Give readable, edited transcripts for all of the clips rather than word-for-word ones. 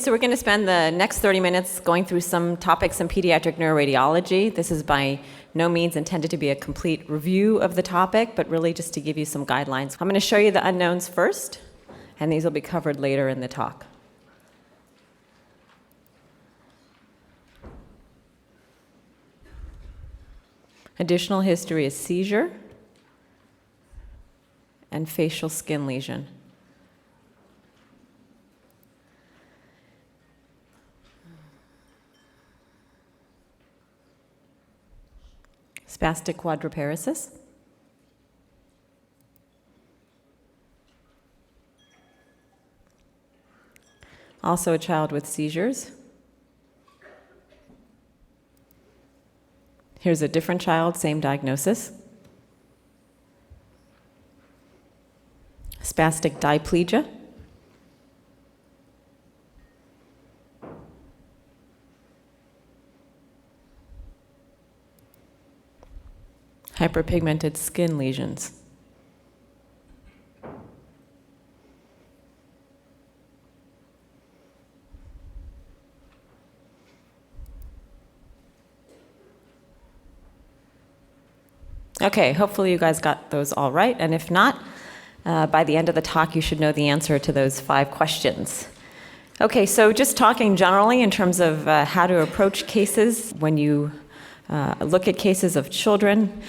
So we're going to spend the next 30 minutes going through some topics in pediatric neuroradiology. This is by no means intended to be a complete review of the topic, but really just to give you some guidelines. I'm going to show you the unknowns first, and these will be covered later in the talk. Additional history is seizure and facial skin lesion. Spastic quadriparesis. Also a child with seizures. Here's a different child, same diagnosis. Spastic diplegia. Hyperpigmented skin lesions. Okay, hopefully you guys got those all right, and if not, by the end of the talk you should know the answer to those 5 questions. Okay, so just talking generally in terms of how to approach cases when you look at cases of children.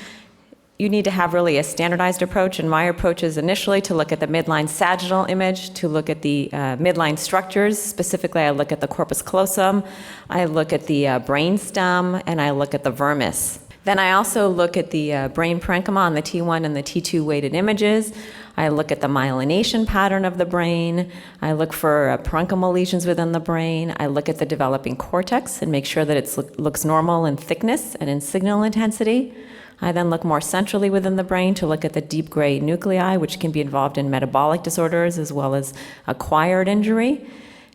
You need to have really a standardized approach, and my approach is initially to look at the midline sagittal image, to look at the midline structures. Specifically, I look at the corpus callosum, I look at the brain stem, and I look at the vermis. Then I also look at the brain parenchyma on the T1 and the T2 weighted images. I look at the myelination pattern of the brain. I look for parenchymal lesions within the brain. I look at the developing cortex and make sure that it looks normal in thickness and in signal intensity. I then look more centrally within the brain to look at the deep gray nuclei, which can be involved in metabolic disorders as well as acquired injury.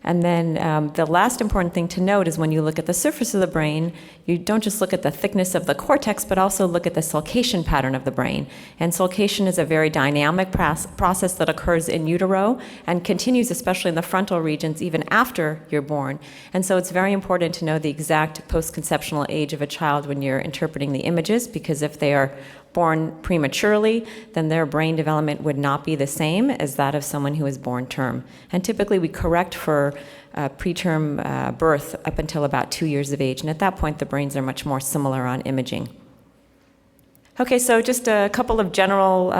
And then the last important thing to note is when you look at the surface of the brain, you don't just look at the thickness of the cortex, but also look at the sulcation pattern of the brain. And sulcation is a very dynamic process that occurs in utero and continues, especially in the frontal regions, even after you're born. And so it's very important to know the exact post-conceptional age of a child when you're interpreting the images, because if they are born prematurely, then their brain development would not be the same as that of someone who is born term. And typically we correct for preterm birth up until about 2 years of age, and at that point the brains are much more similar on imaging. Okay, so just a couple of general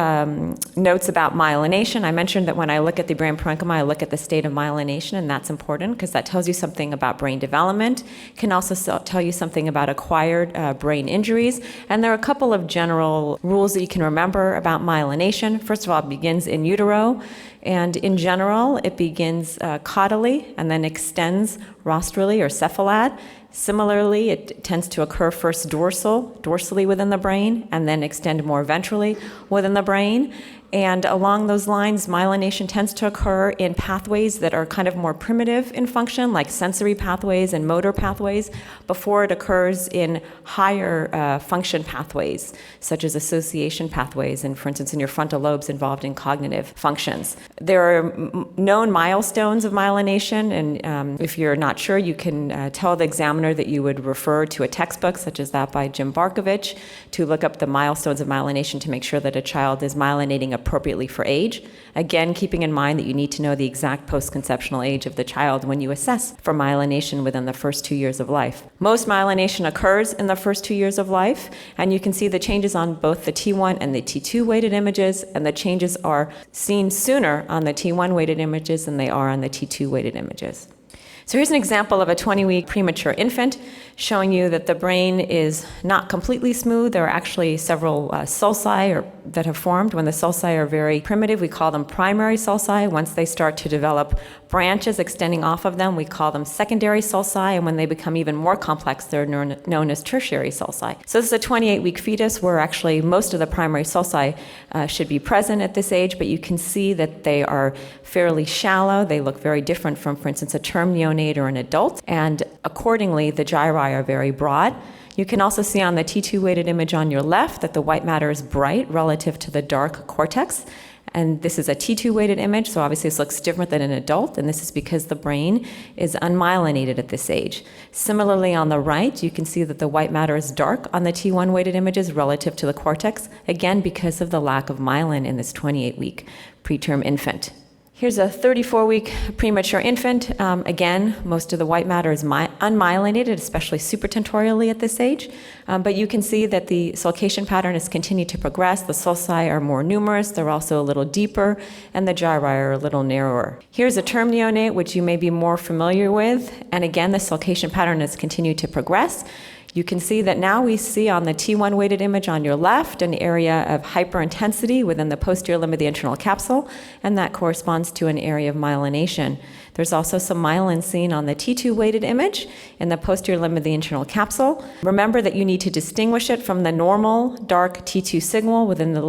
notes about myelination. I mentioned that when I look at the brain parenchyma, I look at the state of myelination, and that's important because that tells you something about brain development. It can also tell you something about acquired brain injuries. And there are a couple of general rules that you can remember about myelination. First of all, it begins in utero, and in general, it begins caudally and then extends rostrally or cephalad. Similarly, it tends to occur first dorsally within the brain, and then extend more ventrally within the brain. And along those lines, myelination tends to occur in pathways that are kind of more primitive in function, like sensory pathways and motor pathways, before it occurs in higher function pathways, such as association pathways, and for instance, in your frontal lobes involved in cognitive functions. There are known milestones of myelination, and if you're not sure, you can tell the examiner that you would refer to a textbook, such as that by Jim Barkovich, to look up the milestones of myelination to make sure that a child is myelinating appropriately for age. Again, keeping in mind that you need to know the exact post-conceptional age of the child when you assess for myelination within the first 2 years of life. Most myelination occurs in the first 2 years of life, and you can see the changes on both the T1 and the T2 weighted images, and the changes are seen sooner on the T1 weighted images than they are on the T2 weighted images. So here's an example of a 20-week premature infant showing you that the brain is not completely smooth. There are actually several sulci that have formed. When the sulci are very primitive, we call them primary sulci. Once they start to develop branches extending off of them, we call them secondary sulci. And when they become even more complex, they're known as tertiary sulci. So this is a 28-week fetus where actually most of the primary sulci should be present at this age, but you can see that they are fairly shallow. They look very different from, for instance, a term neonate or an adult. And accordingly, the gyri are very broad. You can also see on the T2 weighted image on your left that the white matter is bright relative to the dark cortex. And this is a T2 weighted image, so obviously this looks different than an adult, and this is because the brain is unmyelinated at this age. Similarly, on the right, you can see that the white matter is dark on the T1 weighted images relative to the cortex, again because of the lack of myelin in this 28-week preterm infant. Here's a 34-week premature infant. Again, most of the white matter is unmyelinated, especially supratentorially at this age. But you can see that the sulcation pattern has continued to progress. The sulci are more numerous. They're also a little deeper, and the gyri are a little narrower. Here's a term neonate, which you may be more familiar with. And again, the sulcation pattern has continued to progress. You can see that now we see on the T1 weighted image on your left an area of hyperintensity within the posterior limb of the internal capsule, and that corresponds to an area of myelination. There's also some myelin seen on the T2 weighted image in the posterior limb of the internal capsule. Remember that you need to distinguish it from the normal dark T2 signal within the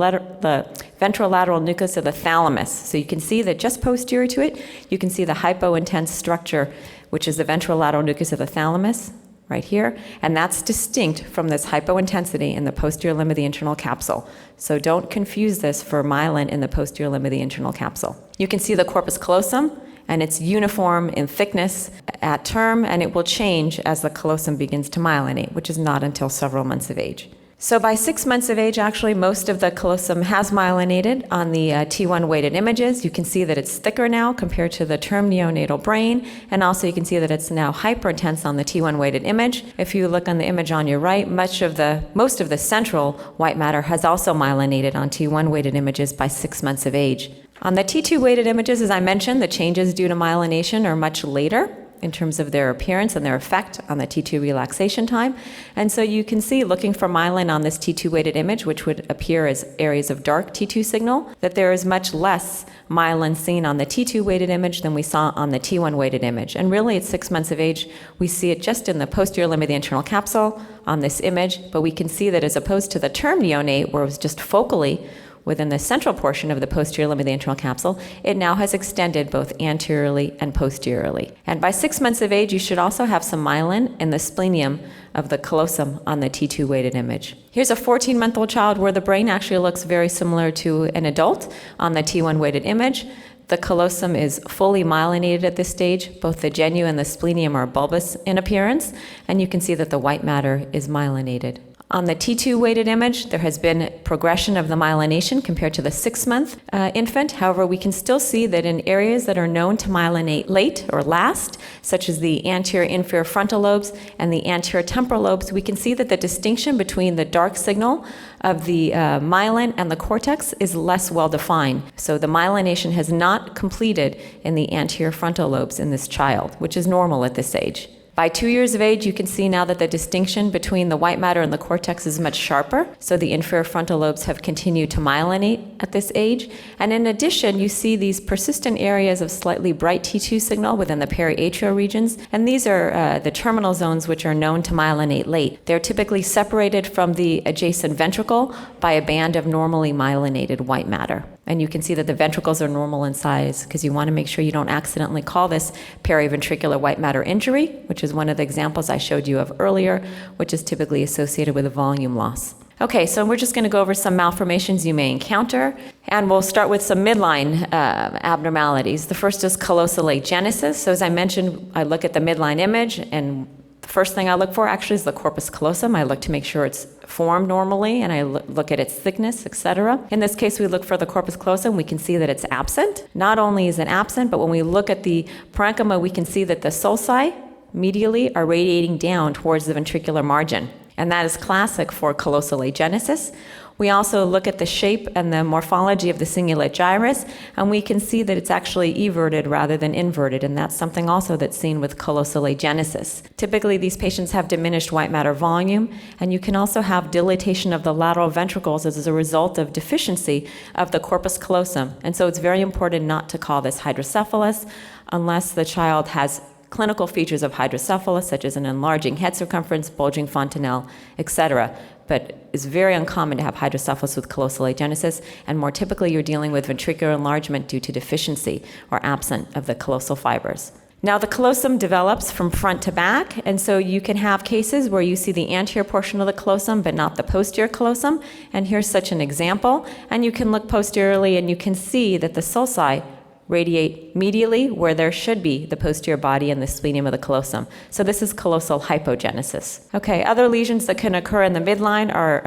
ventrolateral nucleus of the thalamus. So you can see that just posterior to it, you can see the hypointense structure, which is the ventrolateral nucleus of the thalamus, right here, and that's distinct from this hypointensity in the posterior limb of the internal capsule. So don't confuse this for myelin in the posterior limb of the internal capsule. You can see the corpus callosum, and it's uniform in thickness at term, and it will change as the callosum begins to myelinate, which is not until several months of age. So by 6 months of age, actually, most of the callosum has myelinated on the T1 weighted images. You can see that it's thicker now compared to the term neonatal brain, and also you can see that it's now hyperintense on the T1 weighted image. If you look on the image on your right, most of the central white matter has also myelinated on T1 weighted images by 6 months of age. On the T2 weighted images, as I mentioned, the changes due to myelination are much later in terms of their appearance and their effect on the T2 relaxation time. And so you can see, looking for myelin on this T2 weighted image, which would appear as areas of dark T2 signal, that there is much less myelin seen on the T2 weighted image than we saw on the T1 weighted image. And really, at 6 months of age, we see it just in the posterior limb of the internal capsule on this image, but we can see that as opposed to the term neonate, where it was just focally within the central portion of the posterior limb of the internal capsule, it now has extended both anteriorly and posteriorly. And by 6 months of age, you should also have some myelin in the splenium of the callosum on the T2 weighted image. Here's a 14-month-old child where the brain actually looks very similar to an adult on the T1 weighted image. The callosum is fully myelinated at this stage. Both the genu and the splenium are bulbous in appearance, and you can see that the white matter is myelinated. On the T2 weighted image, there has been progression of the myelination compared to the 6-month infant. However, we can still see that in areas that are known to myelinate late or last, such as the anterior inferior frontal lobes and the anterior temporal lobes, we can see that the distinction between the dark signal of the myelin and the cortex is less well defined. So the myelination has not completed in the anterior frontal lobes in this child, which is normal at this age. By 2 years of age, you can see now that the distinction between the white matter and the cortex is much sharper. So the inferior frontal lobes have continued to myelinate at this age. And in addition, you see these persistent areas of slightly bright T2 signal within the periatrial regions. And these are the terminal zones which are known to myelinate late. They're typically separated from the adjacent ventricle by a band of normally myelinated white matter. And you can see that the ventricles are normal in size because you want to make sure you don't accidentally call this periventricular white matter injury, which is one of the examples I showed you of earlier, which is typically associated with a volume loss. Okay, so we're just going to go over some malformations you may encounter, and we'll start with some midline abnormalities. The first is callosal agenesis. So as I mentioned, I look at the midline image, and the first thing I look for actually is the corpus callosum. I look to make sure it's formed normally, and I look at its thickness, etc. In this case, we look for the corpus callosum. We can see that it's absent. Not only is it absent, but when we look at the parenchyma, we can see that the sulci medially are radiating down towards the ventricular margin, and that is classic for callosal agenesis. We also look at the shape and the morphology of the cingulate gyrus, and we can see that it's actually everted rather than inverted, and that's something also that's seen with callosal agenesis. Typically, these patients have diminished white matter volume, and you can also have dilatation of the lateral ventricles as a result of deficiency of the corpus callosum. And so it's very important not to call this hydrocephalus unless the child has clinical features of hydrocephalus, such as an enlarging head circumference, bulging fontanelle, etc. But it's very uncommon to have hydrocephalus with callosal agenesis, and more typically you're dealing with ventricular enlargement due to deficiency or absence of the callosal fibers. Now the callosum develops from front to back, and so you can have cases where you see the anterior portion of the callosum but not the posterior callosum, and here's such an example. And you can look posteriorly and you can see that the sulci radiate medially where there should be the posterior body and the splenium of the callosum. So this is callosal hypogenesis. Okay, other lesions that can occur in the midline are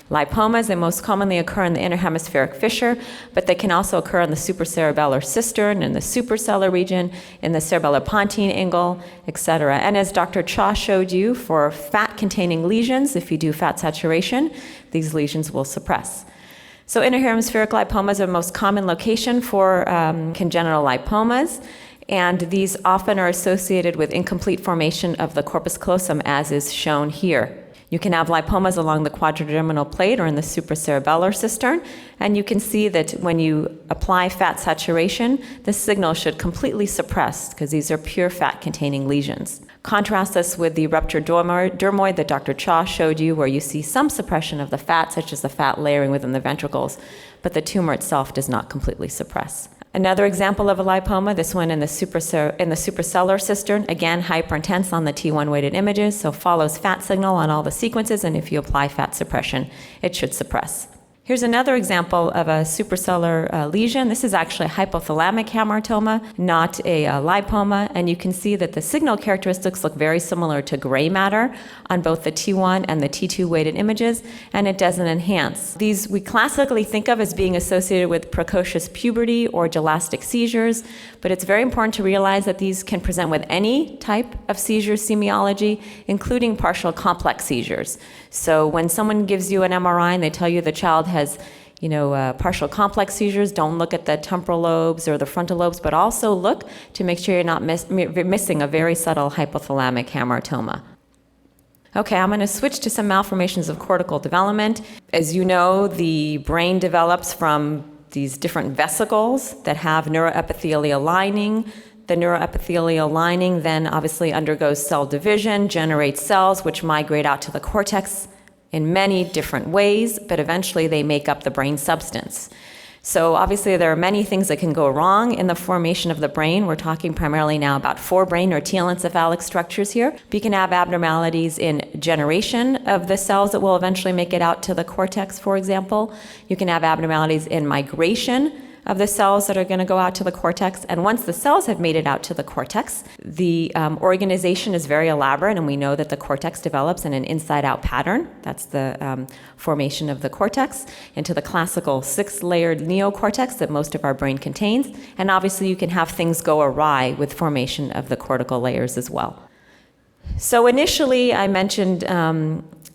lipomas. They most commonly occur in the inner hemispheric fissure, but they can also occur in the supracerebellar cistern, in the suprasellar region, in the cerebellopontine angle, etc. And as Dr. Cha showed you, for fat-containing lesions, if you do fat saturation, these lesions will suppress. So inner hemispheric lipomas are the most common location for congenital lipomas, and these often are associated with incomplete formation of the corpus callosum, as is shown here. You can have lipomas along the quadrigeminal plate or in the supracerebellar cistern, and you can see that when you apply fat saturation, the signal should completely suppress because these are pure fat-containing lesions. Contrast this with the ruptured dermoid that Dr. Cha showed you, where you see some suppression of the fat, such as the fat layering within the ventricles, but the tumor itself does not completely suppress. Another example of a lipoma, this one in the suprasellar cistern, again hyperintense on the T1 weighted images, so follows fat signal on all the sequences, and if you apply fat suppression, it should suppress. Here's another example of a suprasellar lesion. This is actually a hypothalamic hamartoma, not a lipoma, and you can see that the signal characteristics look very similar to gray matter on both the T1 and the T2 weighted images, and it doesn't enhance. These we classically think of as being associated with precocious puberty or gelastic seizures, but it's very important to realize that these can present with any type of seizure semiology, including partial complex seizures. So when someone gives you an MRI and they tell you the child has partial complex seizures, don't look at the temporal lobes or the frontal lobes, but also look to make sure you're not missing a very subtle hypothalamic hamartoma. Okay, I'm going to switch to some malformations of cortical development. As you know, the brain develops from these different vesicles that have neuroepithelial lining. The neuroepithelial lining then obviously undergoes cell division, generates cells which migrate out to the cortex in many different ways, but eventually they make up the brain substance. So obviously there are many things that can go wrong in the formation of the brain. We're talking primarily now about forebrain or telencephalic structures here. But you can have abnormalities in generation of the cells that will eventually make it out to the cortex, for example. You can have abnormalities in migration of the cells that are going to go out to the cortex. And once the cells have made it out to the cortex, the organization is very elaborate, and we know that the cortex develops in an inside-out pattern. That's the formation of the cortex into the classical six-layered neocortex that most of our brain contains. And obviously you can have things go awry with formation of the cortical layers as well. So initially I mentioned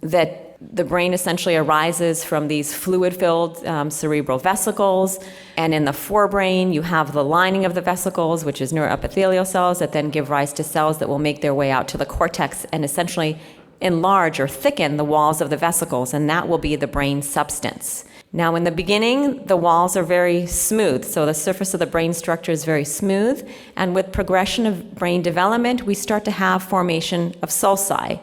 that the brain essentially arises from these fluid-filled cerebral vesicles, and in the forebrain you have the lining of the vesicles, which is neuroepithelial cells that then give rise to cells that will make their way out to the cortex and essentially enlarge or thicken the walls of the vesicles, and that will be the brain substance. Now in the beginning, the walls are very smooth, so the surface of the brain structure is very smooth, and with progression of brain development, we start to have formation of sulci.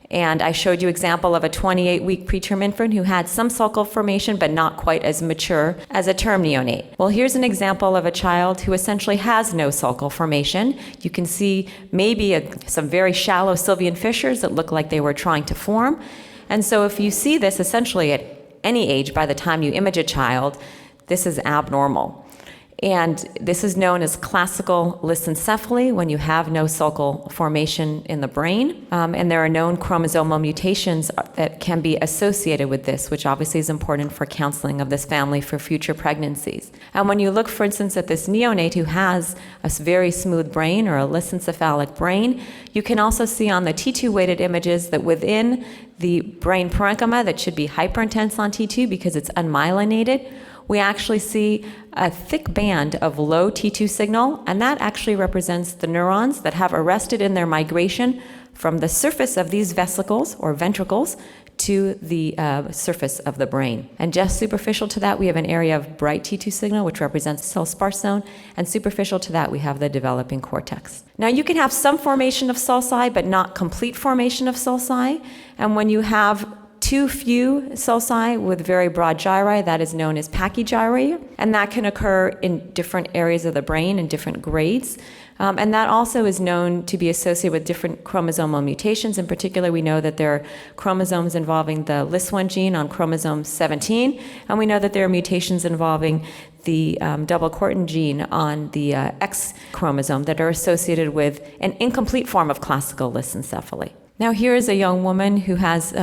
And I showed you an example of a 28-week preterm infant who had some sulcal formation but not quite as mature as a term neonate. Well, here's an example of a child who essentially has no sulcal formation. You can see maybe some very shallow sylvian fissures that look like they were trying to form. And so if you see this essentially at any age, by the time you image a child, this is abnormal. And this is known as classical lissencephaly, when you have no sulcal formation in the brain. And there are known chromosomal mutations that can be associated with this, which obviously is important for counseling of this family for future pregnancies. And when you look, for instance, at this neonate who has a very smooth brain or a lissencephalic brain, you can also see on the T2 weighted images that within the brain parenchyma that should be hyperintense on T2 because it's unmyelinated, we actually see a thick band of low T2 signal, and that actually represents the neurons that have arrested in their migration from the surface of these vesicles or ventricles to the surface of the brain. And just superficial to that, we have an area of bright T2 signal, which represents the cell sparse zone, and superficial to that, we have the developing cortex. Now, you can have some formation of sulci, but not complete formation of sulci, and when you have too few sulci with very broad gyri, that is known as pachygyria, and that can occur in different areas of the brain in different grades. And that also is known to be associated with different chromosomal mutations. In particular, we know that there are chromosomes involving the LIS1 gene on chromosome 17, and we know that there are mutations involving the double cortin gene on the X chromosome that are associated with an incomplete form of classical lissencephaly. Now here is a young woman who has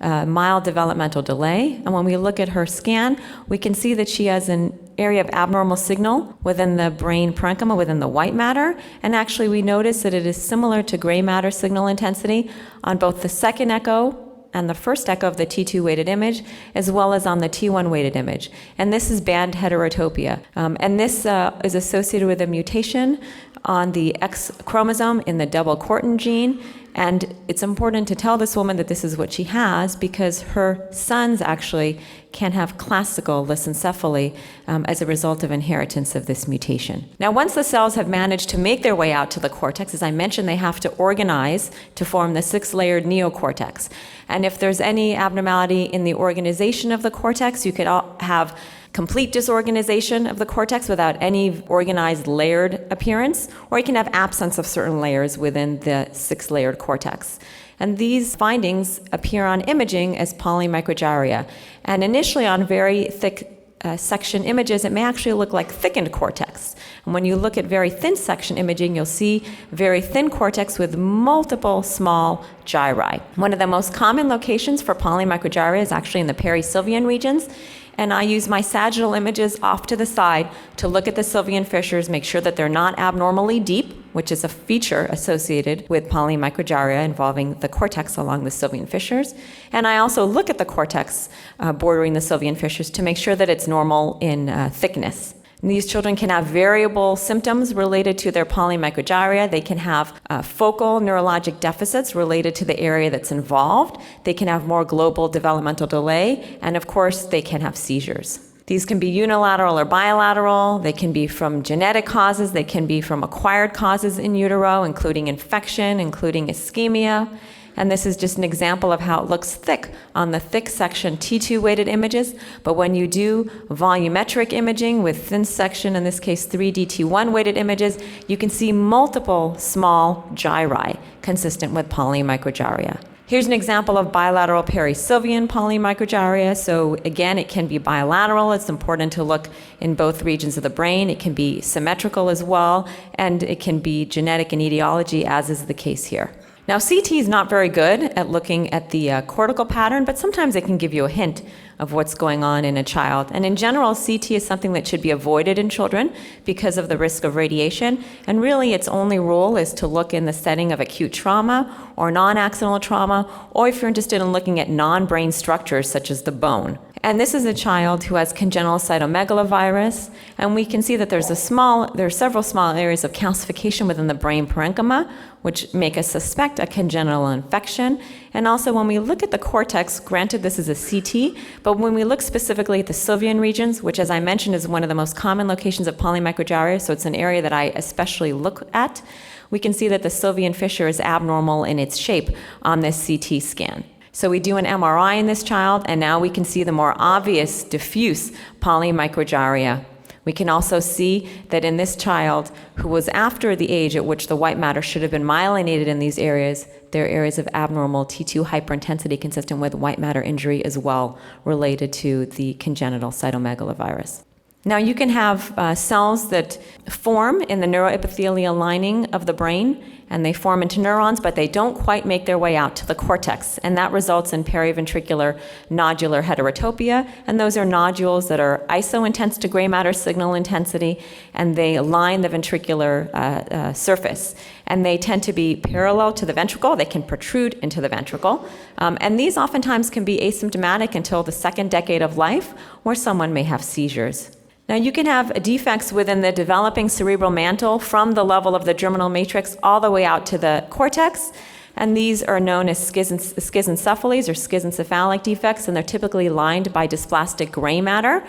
mild developmental delay, and when we look at her scan, we can see that she has an area of abnormal signal within the brain parenchyma, within the white matter, and actually we notice that it is similar to gray matter signal intensity on both the second echo and the first echo of the T2 weighted image, as well as on the T1 weighted image. And this is band heterotopia. And this is associated with a mutation on the X chromosome in the double cortin gene. And it's important to tell this woman that this is what she has because her sons actually can have classical lissencephaly as a result of inheritance of this mutation. Now, once the cells have managed to make their way out to the cortex, as I mentioned, they have to organize to form the 6-layered neocortex. And if there's any abnormality in the organization of the cortex, you could have complete disorganization of the cortex without any organized layered appearance, or you can have absence of certain layers within the 6-layered cortex. And these findings appear on imaging as polymicrogyria. And initially on very thick section images, it may actually look like thickened cortex. And when you look at very thin section imaging, you'll see very thin cortex with multiple small gyri. One of the most common locations for polymicrogyria is actually in the perisylvian regions. And I use my sagittal images off to the side to look at the sylvian fissures, make sure that they're not abnormally deep, which is a feature associated with polymicrogyria involving the cortex along the sylvian fissures. And I also look at the cortex bordering the sylvian fissures to make sure that it's normal in thickness. And these children can have variable symptoms related to their polymicrogyria. They can have focal neurologic deficits related to the area that's involved. They can have more global developmental delay. And of course, they can have seizures. These can be unilateral or bilateral. They can be from genetic causes. They can be from acquired causes in utero, including infection, including ischemia. And this is just an example of how it looks thick on the thick section T2 weighted images. But when you do volumetric imaging with thin section, in this case 3D-T1 weighted images, you can see multiple small gyri consistent with polymicrogyria. Here's an example of bilateral perisylvian polymicrogyria. So again, it can be bilateral. It's important to look in both regions of the brain. It can be symmetrical as well, and it can be genetic and etiology, as is the case here. Now, CT is not very good at looking at the cortical pattern, but sometimes it can give you a hint of what's going on in a child. And in general, CT is something that should be avoided in children because of the risk of radiation. And really, its only role is to look in the setting of acute trauma or non-accidental trauma, or if you're interested in looking at non-brain structures such as the bone. And this is a child who has congenital cytomegalovirus, and we can see that there are several small areas of calcification within the brain parenchyma, which make us suspect a congenital infection. And also when we look at the cortex, granted this is a CT, but when we look specifically at the sylvian regions, which as I mentioned is one of the most common locations of polymicrogyria, so it's an area that I especially look at, we can see that the sylvian fissure is abnormal in its shape on this CT scan. So we do an MRI in this child, and now we can see the more obvious diffuse polymicrogyria. We can also see that in this child, who was after the age at which the white matter should have been myelinated in these areas, there are areas of abnormal T2 hyperintensity consistent with white matter injury as well, related to the congenital cytomegalovirus. Now, you can have cells that form in the neuroepithelial lining of the brain, and they form into neurons, but they don't quite make their way out to the cortex, and that results in periventricular nodular heterotopia, and those are nodules that are isointense to gray matter signal intensity, and they line the ventricular surface, and they tend to be parallel to the ventricle. They can protrude into the ventricle, and these oftentimes can be asymptomatic until the second decade of life, where someone may have seizures. Now, you can have defects within the developing cerebral mantle from the level of the germinal matrix all the way out to the cortex, and these are known as schizencephalies or schizencephalic defects, and they're typically lined by dysplastic gray matter.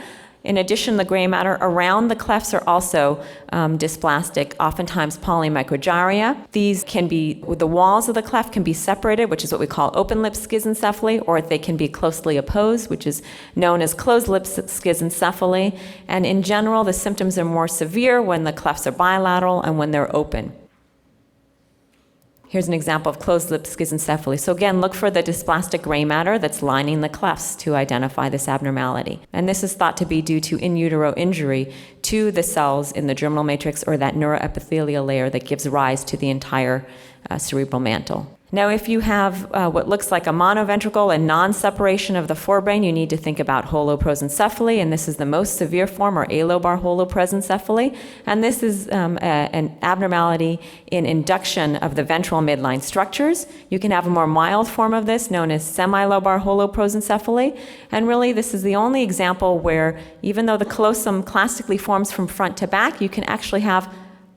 In addition, the gray matter around the clefts are also dysplastic, oftentimes polymicrogyria. These can be, the walls of the cleft can be separated, which is what we call open lip schizencephaly, or they can be closely opposed, which is known as closed lip schizencephaly. And in general, the symptoms are more severe when the clefts are bilateral and when they're open. Here's an example of closed lip schizencephaly. So again, look for the dysplastic gray matter that's lining the clefts to identify this abnormality. And this is thought to be due to in utero injury to the cells in the germinal matrix, or that neuroepithelial layer that gives rise to the entire cerebral mantle. Now, if you have what looks like a monoventricle and non-separation of the forebrain, you need to think about holoprosencephaly, and this is the most severe form, or alobar holoprosencephaly. And this is an abnormality in induction of the ventral midline structures. You can have a more mild form of this, known as semilobar holoprosencephaly. And really, this is the only example where, even though the callosum classically forms from front to back, you can actually have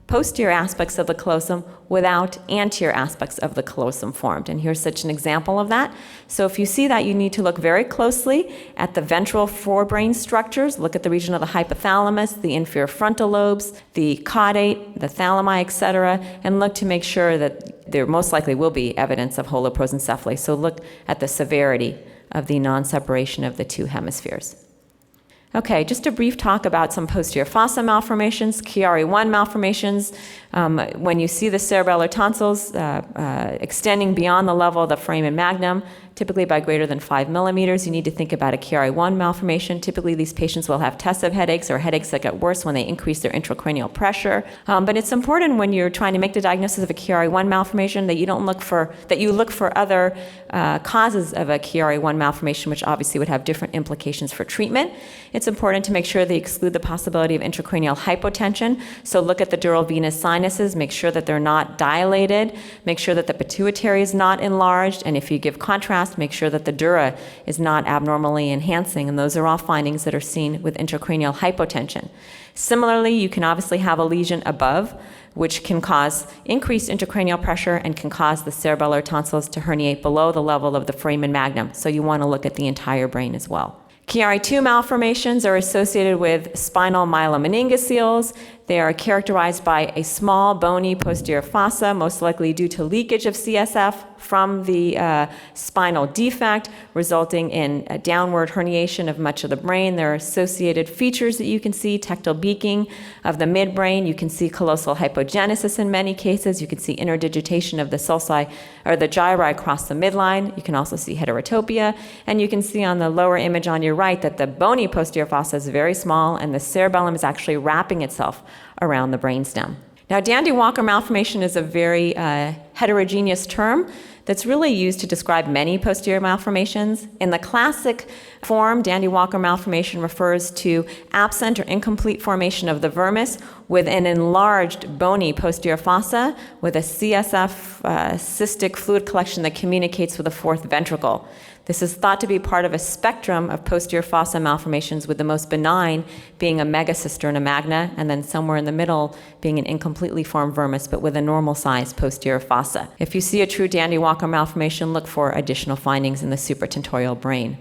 posterior aspects of the callosum without anterior aspects of the callosum formed. And here's such an example of that. So if you see that, you need to look very closely at the ventral forebrain structures. Look at the region of the hypothalamus, the inferior frontal lobes, the caudate, the thalami, etc., and look to make sure that there most likely will be evidence of holoprosencephaly. So look at the severity of the non-separation of the two hemispheres. Okay, just a brief talk about some posterior fossa malformations, Chiari-1 malformations. When you see the cerebellar tonsils extending beyond the level of the foramen magnum, typically by greater than 5 millimeters, you need to think about a Chiari-1 malformation. Typically, these patients will have tussive headaches, or headaches that get worse when they increase their intracranial pressure. But it's important when you're trying to make the diagnosis of a Chiari-1 malformation that you look for other causes of a Chiari-1 malformation, which obviously would have different implications for treatment. It's important to make sure they exclude the possibility of intracranial hypotension. So look at the dural venous sinuses, make sure that they're not dilated, make sure that the pituitary is not enlarged, and if you give contrast, make sure that the dura is not abnormally enhancing, and those are all findings that are seen with intracranial hypotension. Similarly, you can obviously have a lesion above, which can cause increased intracranial pressure and can cause the cerebellar tonsils to herniate below the level of the foramen magnum. So you want to look at the entire brain as well. Chiari-2 malformations are associated with spinal myelomeningocele. They are characterized by a small bony posterior fossa, most likely due to leakage of CSF from the spinal defect, resulting in a downward herniation of much of the brain. There are associated features that you can see: tectal beaking of the midbrain. You can see callosal hypogenesis in many cases. You can see interdigitation of the sulci, or the gyri, across the midline. You can also see heterotopia. And you can see on the lower image on your right that the bony posterior fossa is very small, and the cerebellum is actually wrapping itself around the brainstem. Now, Dandy-Walker malformation is a very heterogeneous term that's really used to describe many posterior malformations. In the classic form, Dandy-Walker malformation refers to absent or incomplete formation of the vermis with an enlarged bony posterior fossa with a CSF cystic fluid collection that communicates with the fourth ventricle. This is thought to be part of a spectrum of posterior fossa malformations, with the most benign being a megacisterna magna, and then somewhere in the middle being an incompletely formed vermis, but with a normal-sized posterior fossa. If you see a true Dandy-Walker malformation, look for additional findings in the supratentorial brain.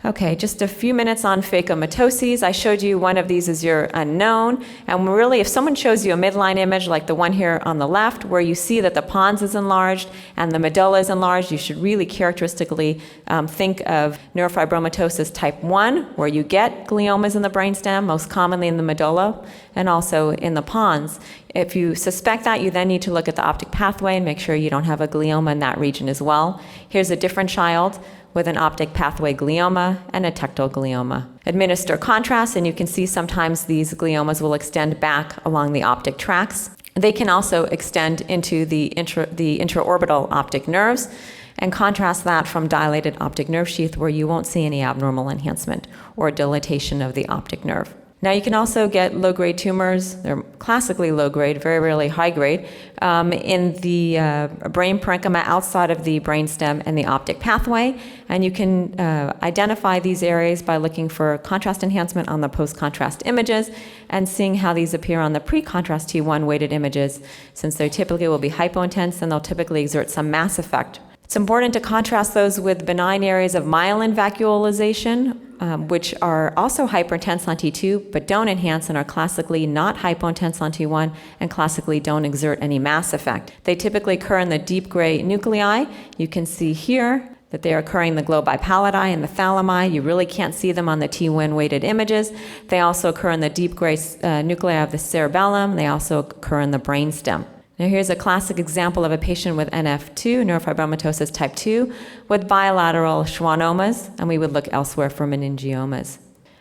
Okay, just a few minutes on phacomatoses. I showed you one of these as your unknown, and really, if someone shows you a midline image like the one here on the left, where you see that the pons is enlarged and the medulla is enlarged, you should really characteristically think of neurofibromatosis type 1, where you get gliomas in the brainstem, most commonly in the medulla, and also in the pons. If you suspect that, you then need to look at the optic pathway and make sure you don't have a glioma in that region as well. Here's a different child with an optic pathway glioma and a tectal glioma. Administer contrast, and you can see sometimes these gliomas will extend back along the optic tracts. They can also extend into the intraorbital optic nerves, and contrast that from dilated optic nerve sheath, where you won't see any abnormal enhancement or dilatation of the optic nerve. Now, you can also get low-grade tumors. They're classically low-grade, very rarely high-grade, in the brain parenchyma outside of the brainstem and the optic pathway. And you can identify these areas by looking for contrast enhancement on the post-contrast images and seeing how these appear on the pre-contrast T1 weighted images. Since they typically will be hypointense, and they'll typically exert some mass effect It's important to contrast those with benign areas of myelin vacuolization, which are also hyperintense on T2, but don't enhance and are classically not hypointense on T1 and classically don't exert any mass effect. They typically occur in the deep gray nuclei. You can see here that they are occurring in the globi pallidi and the thalami. You really can't see them on the T1 weighted images. They also occur in the deep gray nuclei of the cerebellum. They also occur in the brainstem. Now here's a classic example of a patient with NF2, neurofibromatosis type 2, with bilateral schwannomas, and we would look elsewhere for meningiomas.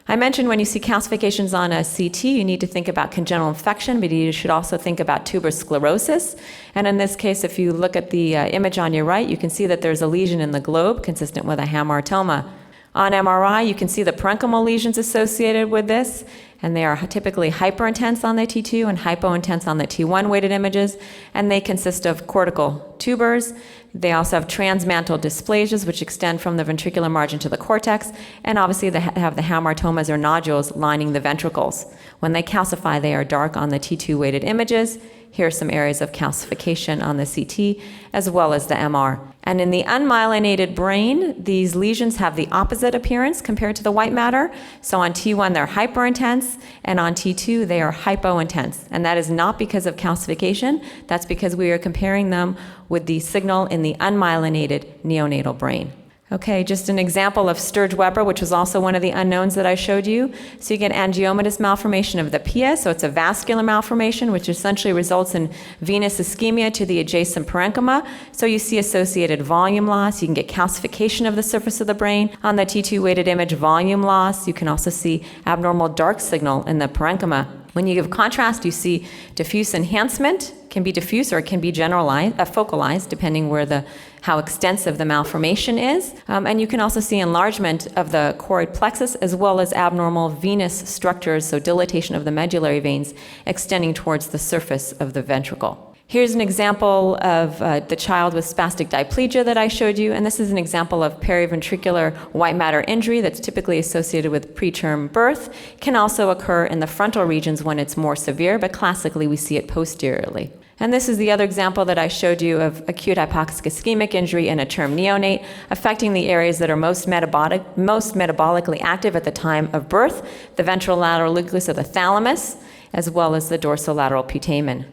I mentioned when you see calcifications on a CT, you need to think about congenital infection, but you should also think about tuberous sclerosis. And in this case, if you look at the image on your right, you can see that there's a lesion in the globe consistent with a hamartoma. On MRI, you can see the parenchymal lesions associated with this, and they are typically hyperintense on the T2 and hypointense on the T1 weighted images, and they consist of cortical tubers. They also have transmantle dysplasias, which extend from the ventricular margin to the cortex, and obviously they have the hamartomas or nodules lining the ventricles. When they calcify, they are dark on the T2 weighted images. Here are some areas of calcification on the CT, as well as the MR. And in the unmyelinated brain, these lesions have the opposite appearance compared to the white matter. So on T1, they're hyperintense, and on T2, they are hypointense. And that is not because of calcification. That's because we are comparing them with the signal in the unmyelinated neonatal brain. Okay, just an example of Sturge-Weber, which was also one of the unknowns that I showed you. So you get angiomatous malformation of the pia, so it's a vascular malformation, which essentially results in venous ischemia to the adjacent parenchyma. So you see associated volume loss. You can get calcification of the surface of the brain. On the T2 weighted image, volume loss. You can also see abnormal dark signal in the parenchyma. When you give contrast, you see diffuse enhancement. Can be diffuse or it can be generalized, focalized, depending where how extensive the malformation is. And you can also see enlargement of the choroid plexus as well as abnormal venous structures, so dilatation of the medullary veins extending towards the surface of the ventricle. Here's an example of the child with spastic diplegia that I showed you, and this is an example of periventricular white matter injury that's typically associated with preterm birth. It can also occur in the frontal regions when it's more severe, but classically we see it posteriorly. And this is the other example that I showed you of acute hypoxic ischemic injury in a term neonate, affecting the areas that are most metabolically active at the time of birth, the ventrolateral nucleus of the thalamus, as well as the dorsolateral putamen.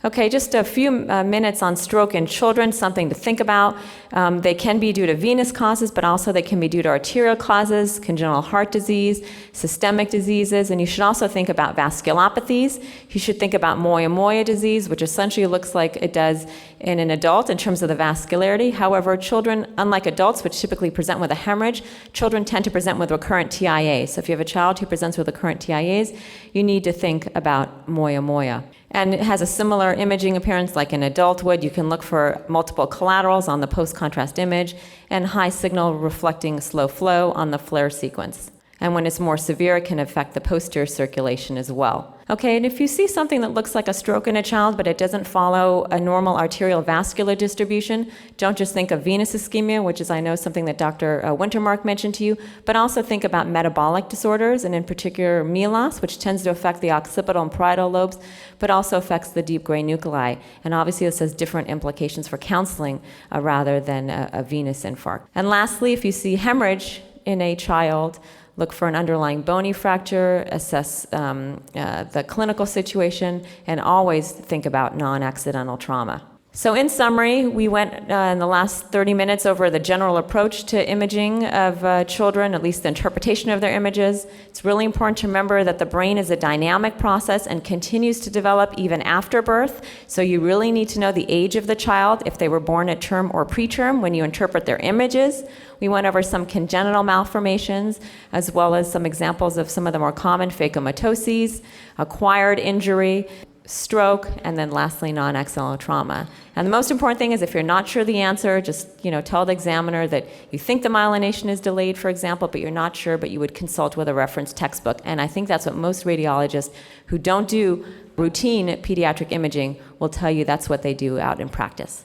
Okay, just a few minutes on stroke in children, something to think about. They can be due to venous causes, but also they can be due to arterial causes, congenital heart disease, systemic diseases, and you should also think about vasculopathies. You should think about moyamoya disease, which essentially looks like it does in an adult in terms of the vascularity. However, children, unlike adults, which typically present with a hemorrhage, children tend to present with recurrent TIA. So if you have a child who presents with recurrent TIAs, you need to think about moyamoya. And it has a similar imaging appearance like an adult would. You can look for multiple collaterals on the post-contrast image and high signal reflecting slow flow on the flare sequence. And when it's more severe, it can affect the posterior circulation as well. Okay, and if you see something that looks like a stroke in a child, but it doesn't follow a normal arterial vascular distribution, don't just think of venous ischemia, which is, I know, something that Dr. Wintermark mentioned to you, but also think about metabolic disorders, and in particular MELAS, which tends to affect the occipital and parietal lobes, but also affects the deep gray nuclei. And obviously this has different implications for counseling rather than a venous infarct. And lastly, if you see hemorrhage in a child, look for an underlying bony fracture, assess the clinical situation, and always think about non-accidental trauma. So in summary, we went in the last 30 minutes over the general approach to imaging of children, at least the interpretation of their images. It's really important to remember that the brain is a dynamic process and continues to develop even after birth. So you really need to know the age of the child, if they were born at term or preterm, when you interpret their images. We went over some congenital malformations, as well as some examples of some of the more common phacomatoses, acquired injury, stroke, and then lastly, non-accidental trauma. And the most important thing is if you're not sure the answer, just tell the examiner that you think the myelination is delayed, for example, but you're not sure, but you would consult with a reference textbook. And I think that's what most radiologists who don't do routine pediatric imaging will tell you that's what they do out in practice.